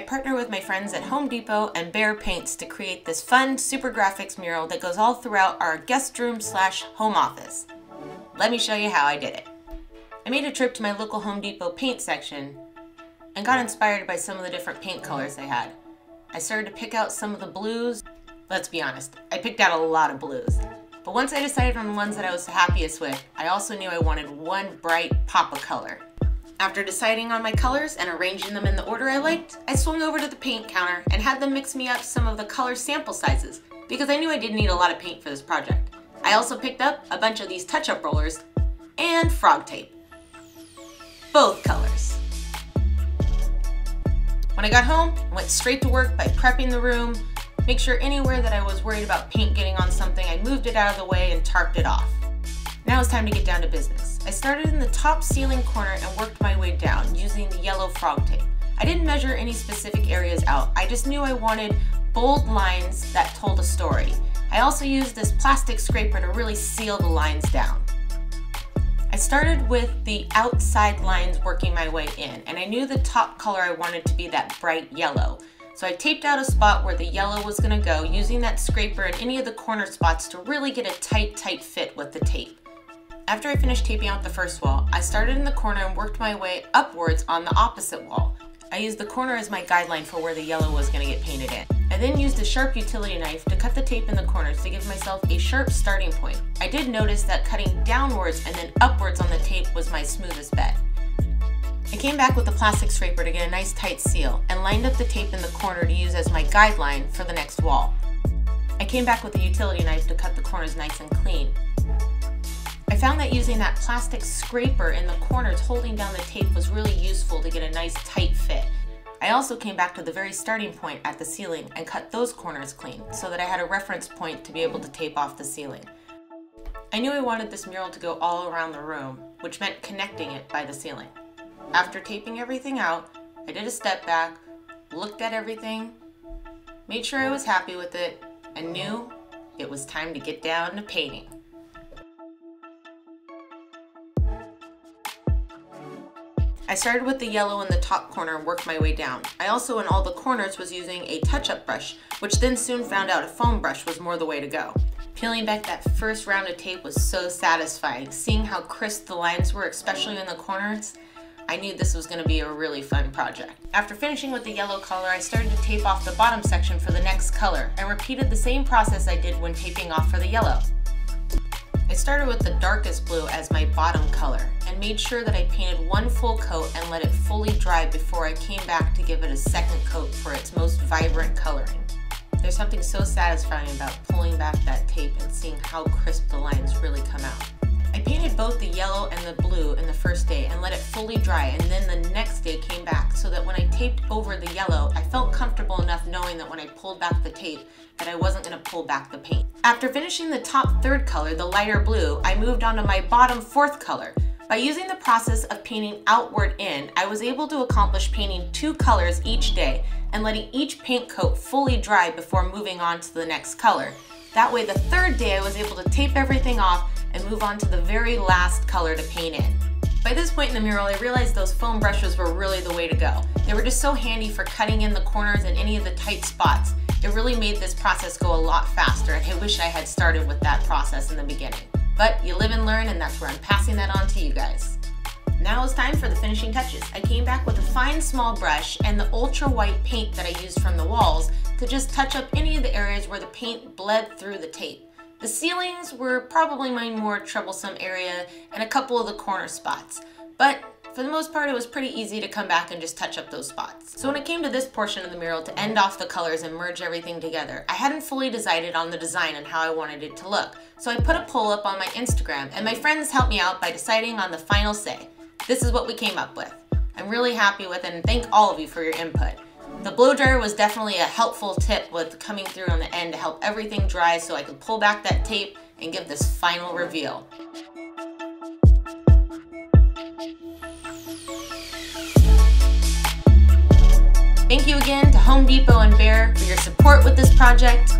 partnered with my friends at Home Depot and BEHR Paints to create this fun super graphics mural that goes all throughout our guest room / home office. Let me show you how I did it. I made a trip to my local Home Depot paint section and got inspired by some of the different paint colors they had. I started to pick out some of the blues. Let's be honest, I picked out a lot of blues. But once I decided on the ones that I was happiest with, I also knew I wanted one bright pop of color. After deciding on my colors and arranging them in the order I liked, I swung over to the paint counter and had them mix me up some of the color sample sizes because I knew I didn't need a lot of paint for this project. I also picked up a bunch of these touch-up rollers and frog tape. Both colors. When I got home, I went straight to work by prepping the room, make sure anywhere that I was worried about paint getting on something, I moved it out of the way and tarped it off. Now it's time to get down to business. I started in the top ceiling corner and worked my way down using the yellow frog tape. I didn't measure any specific areas out, I just knew I wanted bold lines that told a story. I also used this plastic scraper to really seal the lines down. I started with the outside lines working my way in, and I knew the top color I wanted to be that bright yellow. So I taped out a spot where the yellow was going to go, using that scraper in any of the corner spots to really get a tight fit with the tape. After I finished taping out the first wall, I started in the corner and worked my way upwards on the opposite wall. I used the corner as my guideline for where the yellow was going to get painted in. I then used a sharp utility knife to cut the tape in the corners to give myself a sharp starting point. I did notice that cutting downwards and then upwards on the tape was my smoothest bet. I came back with the plastic scraper to get a nice tight seal and lined up the tape in the corner to use as my guideline for the next wall. I came back with the utility knife to cut the corners nice and clean. I found that using that plastic scraper in the corners holding down the tape was really useful to get a nice tight fit. I also came back to the very starting point at the ceiling and cut those corners clean so that I had a reference point to be able to tape off the ceiling. I knew I wanted this mural to go all around the room, which meant connecting it by the ceiling. After taping everything out, I did a step back, looked at everything, made sure I was happy with it, and knew it was time to get down to painting. I started with the yellow in the top corner and worked my way down. I also, in all the corners, was using a touch-up brush, which then soon found out a foam brush was more the way to go. Peeling back that first round of tape was so satisfying. Seeing how crisp the lines were, especially in the corners, I knew this was going to be a really fun project. After finishing with the yellow color, I started to tape off the bottom section for the next color and repeated the same process I did when taping off for the yellow. I started with the darkest blue as my bottom color and made sure that I painted one full coat and let it fully dry before I came back to give it a second coat for its most vibrant coloring. There's something so satisfying about pulling back that tape and seeing how crisp the lines really come out. I painted both the yellow and the blue in the first day and let it fully dry, and then the next day came back so that when I taped over the yellow, I felt comfortable enough knowing that when I pulled back the tape that I wasn't going to pull back the paint. After finishing the top third color, the lighter blue, I moved on to my bottom fourth color. By using the process of painting outward in, I was able to accomplish painting 2 colors each day and letting each paint coat fully dry before moving on to the next color. That way the third day I was able to tape everything off and move on to the very last color to paint in. By this point in the mural, I realized those foam brushes were really the way to go. They were just so handy for cutting in the corners and any of the tight spots. It really made this process go a lot faster, and I wish I had started with that process in the beginning. But you live and learn, and that's where I'm passing that on to you guys. Now it's time for the finishing touches. I came back with a fine small brush and the ultra white paint that I used from the walls to just touch up any of the areas where the paint bled through the tape. The ceilings were probably my more troublesome area and a couple of the corner spots, but for the most part it was pretty easy to come back and just touch up those spots. So when it came to this portion of the mural to end off the colors and merge everything together, I hadn't fully decided on the design and how I wanted it to look. So I put a poll up on my Instagram and my friends helped me out by deciding on the final say. This is what we came up with. I'm really happy with it and thank all of you for your input. The blow dryer was definitely a helpful tip with coming through on the end to help everything dry so I could pull back that tape and give this final reveal. Thank you again to Home Depot and BEHR for your support with this project.